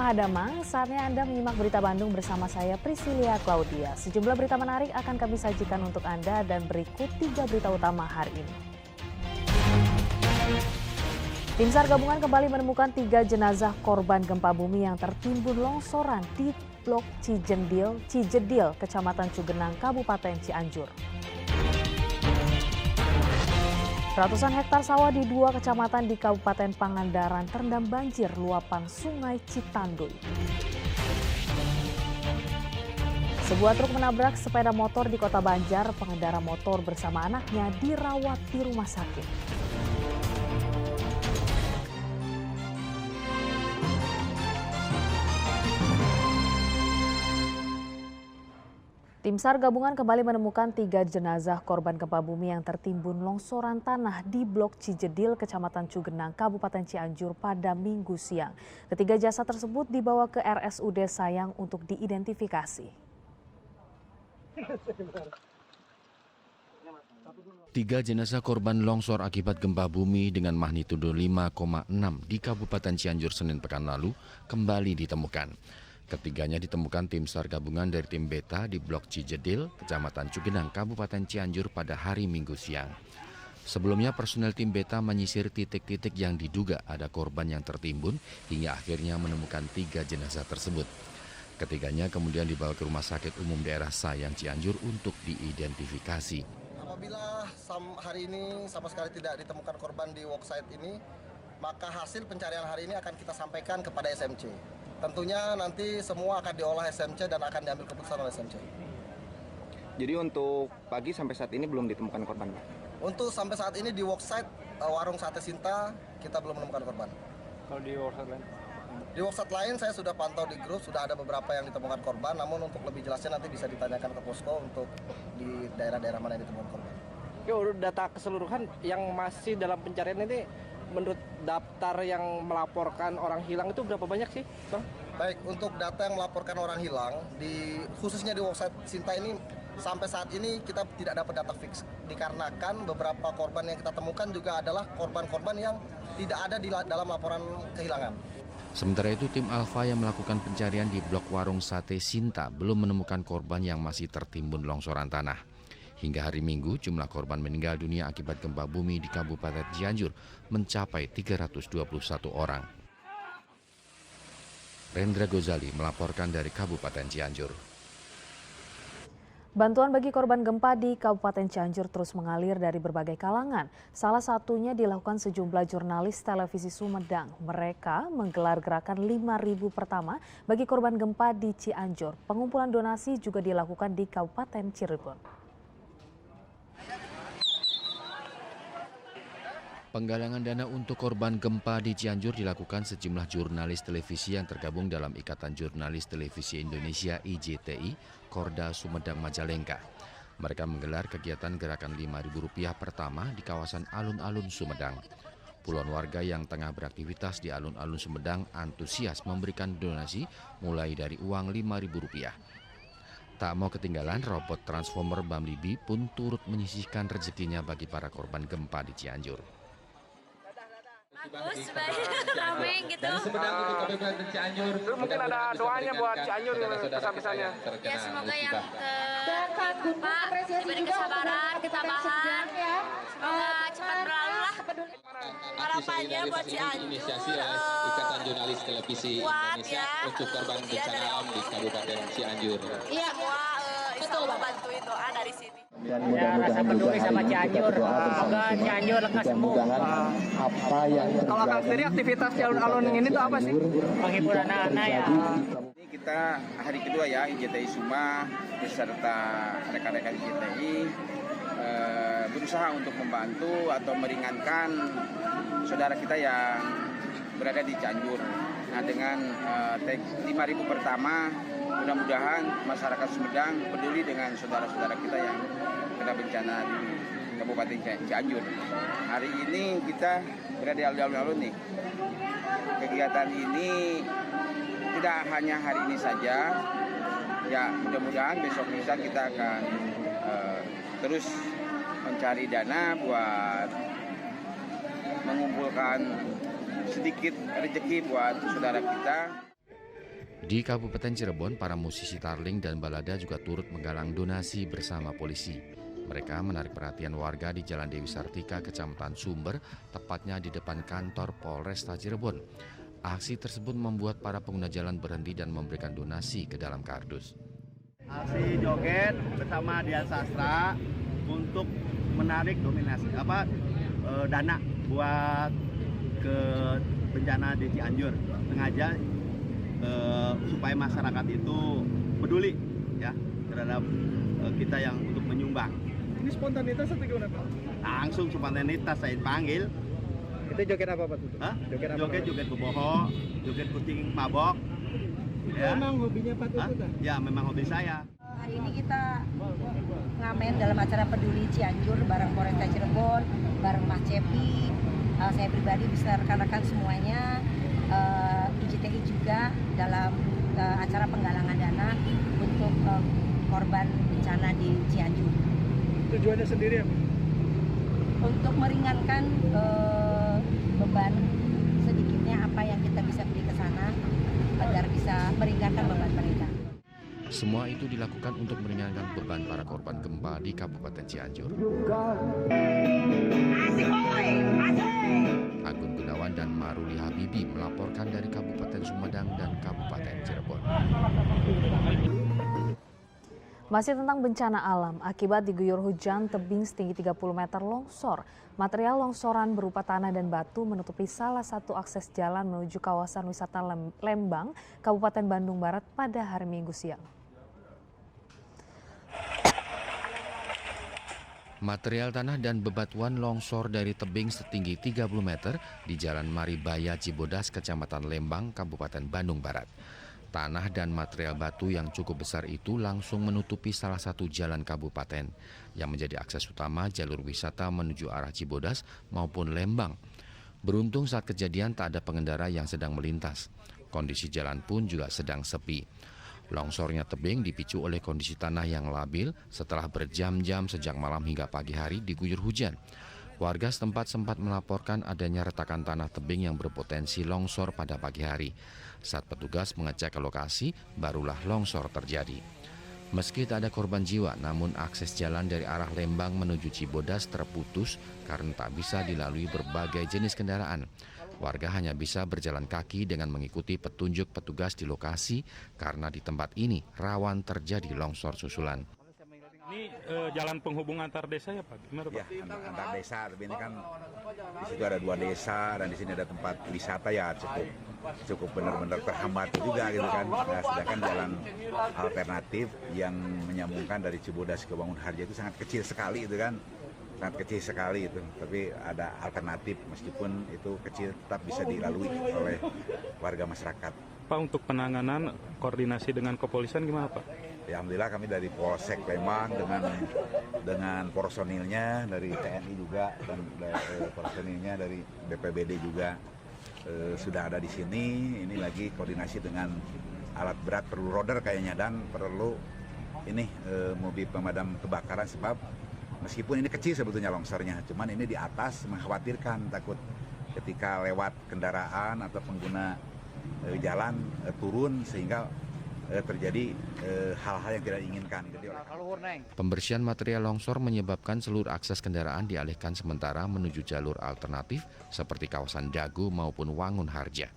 Mahadamang, saatnya Anda menyimak berita Bandung bersama saya Priscilia Claudia. Sejumlah berita menarik akan kami sajikan untuk Anda dan berikut 3 berita utama hari ini. Tim SAR gabungan kembali menemukan 3 jenazah korban gempa bumi yang tertimbun longsoran di Blok Cijedil, Kecamatan Cugenang, Kabupaten Cianjur. Ratusan hektar sawah di 2 kecamatan di Kabupaten Pangandaran terendam banjir luapan Sungai Citanduy. Sebuah truk menabrak sepeda motor di Kota Banjar. Pengendara motor bersama anaknya dirawat di rumah sakit. Tim SAR gabungan kembali menemukan 3 jenazah korban gempa bumi yang tertimbun longsoran tanah di Blok Cijedil, Kecamatan Cugenang, Kabupaten Cianjur pada Minggu siang. Ketiga jasad tersebut dibawa ke RSUD Sayang untuk diidentifikasi. 3 jenazah korban longsor akibat gempa bumi dengan magnitudo 5,6 di Kabupaten Cianjur Senin pekan lalu kembali ditemukan. Ketiganya ditemukan tim SAR gabungan dari tim Beta di Blok Cijedil, Kecamatan Cugenang, Kabupaten Cianjur pada hari Minggu siang. Sebelumnya personel tim Beta menyisir titik-titik yang diduga ada korban yang tertimbun hingga akhirnya menemukan 3 jenazah tersebut. Ketiganya kemudian dibawa ke Rumah Sakit Umum Daerah Sayang Cianjur untuk diidentifikasi. Apabila hari ini sama sekali tidak ditemukan korban di worksite ini, maka hasil pencarian hari ini akan kita sampaikan kepada SMC. Tentunya nanti semua akan diolah SMC dan akan diambil keputusan oleh SMC. Jadi untuk pagi sampai saat ini belum ditemukan korban? Untuk sampai saat ini di worksite warung Sate Sinta kita belum menemukan korban. Kalau di worksite lain? Di worksite lain saya sudah pantau di grup, sudah ada beberapa yang ditemukan korban, namun untuk lebih jelasnya nanti bisa ditanyakan ke posko untuk di daerah-daerah mana yang ditemukan korban. Data keseluruhan yang masih dalam pencarian ini menurut daftar yang melaporkan orang hilang itu berapa banyak sih, Bang? Baik, untuk data yang melaporkan orang hilang, khususnya di worksite Sinta ini, sampai saat ini kita tidak dapat data fix. Dikarenakan beberapa korban yang kita temukan juga adalah korban-korban yang tidak ada di dalam laporan kehilangan. Sementara itu tim Alfa yang melakukan pencarian di Blok Warung Sate Sinta belum menemukan korban yang masih tertimbun longsoran tanah. Hingga hari Minggu, jumlah korban meninggal dunia akibat gempa bumi di Kabupaten Cianjur mencapai 321 orang. Rendra Gozali melaporkan dari Kabupaten Cianjur. Bantuan bagi korban gempa di Kabupaten Cianjur terus mengalir dari berbagai kalangan. Salah satunya dilakukan sejumlah jurnalis televisi Sumedang. Mereka menggelar gerakan 5.000 pertama bagi korban gempa di Cianjur. Pengumpulan donasi juga dilakukan di Kabupaten Cirebon. Penggalangan dana untuk korban gempa di Cianjur dilakukan sejumlah jurnalis televisi yang tergabung dalam Ikatan Jurnalis Televisi Indonesia IJTI, Korda Sumedang Majalengka. Mereka menggelar kegiatan gerakan Rp5.000 pertama di kawasan alun-alun Sumedang. Puluhan warga yang tengah beraktivitas di alun-alun Sumedang antusias memberikan donasi mulai dari uang Rp5.000. Tak mau ketinggalan, robot transformer Bamlibi pun turut menyisihkan rezekinya bagi para korban gempa di Cianjur. Bagus, rame gitu. Mungkin ada doanya buat Cianjur pesan-pesannya. Ya semoga yang gempa diberi kesabaran, ketabahan, semoga cepat berlalu lah. Harapannya buat Cianjur Ikatan Jurnalis Televisi Indonesia untuk korban bencana alam di Kabupaten Cianjur. Iya, semua insya Allah bantuin doa dari sini. Ya, rasa peduli sama Cianjur, semoga Cianjur lekas sembuh. Kalau Kang sendiri aktivitas di alun-alun ini tuh apa sih? Menghibur anak-anak ya. Kita hari kedua ya IJTI Suma beserta rekan-rekan IJTI berusaha untuk membantu atau meringankan saudara kita yang berada di Cianjur. Nah dengan 5.000 pertama mudah-mudahan masyarakat Sumedang peduli dengan saudara-saudara kita yang kena bencana di Kabupaten Cianjur. Hari ini kita berada di alun-alun nih. Kegiatan ini tidak hanya hari ini saja, ya mudah-mudahan besok lusa kita akan terus mencari dana buat mengumpulkan sedikit rezeki buat saudara kita. Di Kabupaten Cirebon, para musisi tarling dan balada juga turut menggalang donasi bersama polisi. Mereka menarik perhatian warga di Jalan Dewi Sartika, Kecamatan Sumber, tepatnya di depan kantor Polresta Cirebon. Aksi tersebut membuat para pengguna jalan berhenti dan memberikan donasi ke dalam kardus. Aksi joget bersama Dian Sastra untuk menarik dana buat ke bencana di Cianjur. Sengaja supaya masyarakat itu peduli ya terhadap kita yang untuk menyumbang. Ini spontanitas atau gimana Pak? Langsung spontanitas saya panggil. Itu joget apa Pak? Joget beboho, joget kucing mabok. Ya. Memang hobinya Pak itu? Ya, memang hobi saya. Hari ini kita ngamen dalam acara Peduli Cianjur bareng Polresta Cirebon, bareng Mas Cepi, saya pribadi bisa rekan-rekan semuanya, IJTI juga dalam acara penggalangan dana untuk korban bencana di Cianjur. Tujuannya sendiri apa? Untuk meringankan beban sedikitnya apa yang kita bisa beri ke sana agar bisa meringankan beban mereka. Semua itu dilakukan untuk meringankan beban para korban gempa di Kabupaten Cianjur. Agun Gunawan dan Maruli Habibi melaporkan dari Kabupaten Sumedang dan Kabupaten Cirebon. Masih tentang bencana alam, akibat diguyur hujan tebing setinggi 30 meter longsor. Material longsoran berupa tanah dan batu menutupi salah satu akses jalan menuju kawasan wisata Lembang, Kabupaten Bandung Barat pada hari Minggu siang. Material tanah dan bebatuan longsor dari tebing setinggi 30 meter di Jalan Maribaya Cibodas, Kecamatan Lembang, Kabupaten Bandung Barat. Tanah dan material batu yang cukup besar itu langsung menutupi salah satu jalan kabupaten yang menjadi akses utama jalur wisata menuju arah Cibodas maupun Lembang. Beruntung saat kejadian tak ada pengendara yang sedang melintas. Kondisi jalan pun juga sedang sepi. Longsornya tebing dipicu oleh kondisi tanah yang labil setelah berjam-jam sejak malam hingga pagi hari diguyur hujan. Warga setempat sempat melaporkan adanya retakan tanah tebing yang berpotensi longsor pada pagi hari. Saat petugas mengecek ke lokasi, barulah longsor terjadi. Meski tak ada korban jiwa, namun akses jalan dari arah Lembang menuju Cibodas terputus karena tak bisa dilalui berbagai jenis kendaraan. Warga hanya bisa berjalan kaki dengan mengikuti petunjuk petugas di lokasi karena di tempat ini rawan terjadi longsor susulan. Ini jalan penghubung antar desa ya Pak? Gimana Pak? Ya, antar desa, tapi ini kan di situ ada 2 desa dan di sini ada tempat wisata ya cukup benar-benar terhambat juga gitu kan. Nah, sedangkan jalan alternatif yang menyambungkan dari Cibodas ke Bangunharja itu sangat kecil sekali itu kan. Sangat kecil sekali itu, tapi ada alternatif meskipun itu kecil tetap bisa dilalui oleh warga masyarakat. Pak, untuk penanganan koordinasi dengan kepolisian gimana Pak? Ya, alhamdulillah kami dari Polsek Lembang dengan personilnya dari TNI juga dan personilnya dari BPBD juga sudah ada di sini. Ini lagi koordinasi dengan alat berat, perlu roder kayaknya dan perlu ini mobil pemadam kebakaran sebab meskipun ini kecil sebetulnya longsornya, cuman ini di atas mengkhawatirkan takut ketika lewat kendaraan atau pengguna jalan turun sehingga terjadi hal-hal yang tidak diinginkan. Pembersihan material longsor menyebabkan seluruh akses kendaraan dialihkan sementara menuju jalur alternatif seperti kawasan Dago maupun Wangun Harja.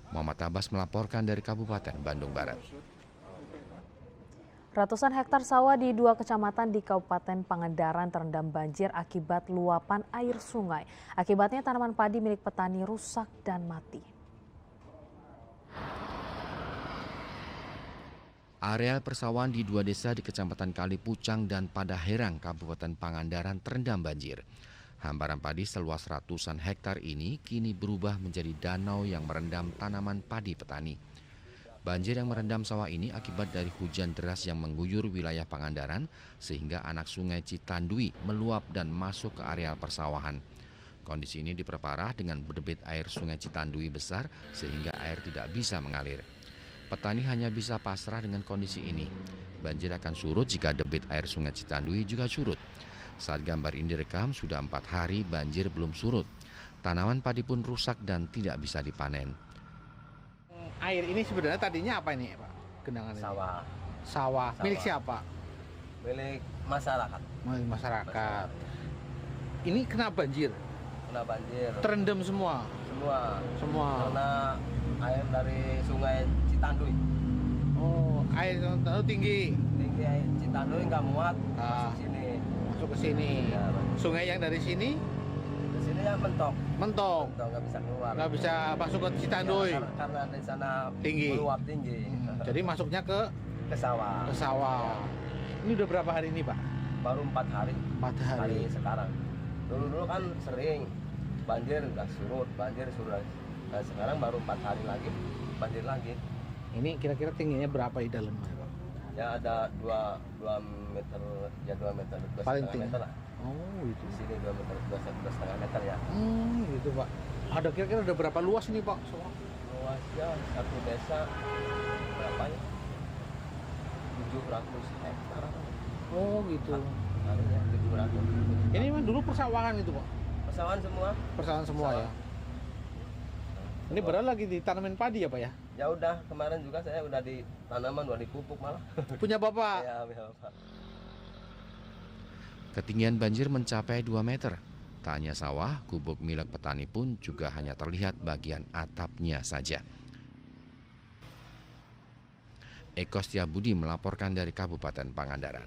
Muhammad Abbas melaporkan dari Kabupaten Bandung Barat. Ratusan hektar sawah di 2 kecamatan di Kabupaten Pangandaran terendam banjir akibat luapan air sungai. Akibatnya tanaman padi milik petani rusak dan mati. Areal persawahan di 2 desa di Kecamatan Kalipucang dan Padaherang, Kabupaten Pangandaran terendam banjir. Hamparan padi seluas ratusan hektar ini kini berubah menjadi danau yang merendam tanaman padi petani. Banjir yang merendam sawah ini akibat dari hujan deras yang mengguyur wilayah Pangandaran sehingga anak sungai Citandui meluap dan masuk ke areal persawahan. Kondisi ini diperparah dengan debit air sungai Citandui besar sehingga air tidak bisa mengalir. Petani hanya bisa pasrah dengan kondisi ini. Banjir akan surut jika debit air sungai Citandui juga surut. Saat gambar ini direkam sudah 4 hari banjir belum surut. Tanaman padi pun rusak dan tidak bisa dipanen. air ini sebenarnya tadinya apa ini Pak? Genangan ini? Sawah. Milik siapa? Milik masyarakat. Milik masyarakat. Ini kena banjir? Kena banjir. Terendam semua? Semua. Karena air dari sungai Citanduy. Oh, air tinggi? Tinggi air Citanduy nggak muat masuk sini. Masuk ke sini. Ya, sungai yang dari sini? Ke sini ya mentok, nggak bisa keluar. Nggak bisa masuk ke Citanduy? Ya, karena di sana tinggi. meluap tinggi. Jadi masuknya ke sawah. Ke sawah. Ini udah berapa hari ini Pak? Baru 4 hari. 4 hari. Sekarang. Dulu kan sering banjir udah surut. Nah, sekarang baru 4 hari lagi banjir lagi. Ini kira-kira tingginya berapa di dalamnya Pak? Ya ada 2 meter, ya 2 meter, 2,5 paling tinggi meter lah. Oh itu. Di sini 2 meter, 2,5 meter ya. Gitu Pak. Ada kira-kira udah berapa luas ini Pak? Luasnya satu desa berapa ya? 700 hektar. Oh gitu. Harusnya 700. Ini memang dulu persawahan itu Pak? Persawahan semua. Persawahan semua ya. Ini berat lagi ditanamin padi ya Pak ya? Ya udah, kemarin juga saya udah di tanaman, udah dipupuk malah. Punya Bapak? Ya, Bapak. Ketinggian banjir mencapai 2 meter. Tak hanya sawah, gubuk milik petani pun juga hanya terlihat bagian atapnya saja. Eko Setiabudi melaporkan dari Kabupaten Pangandaran.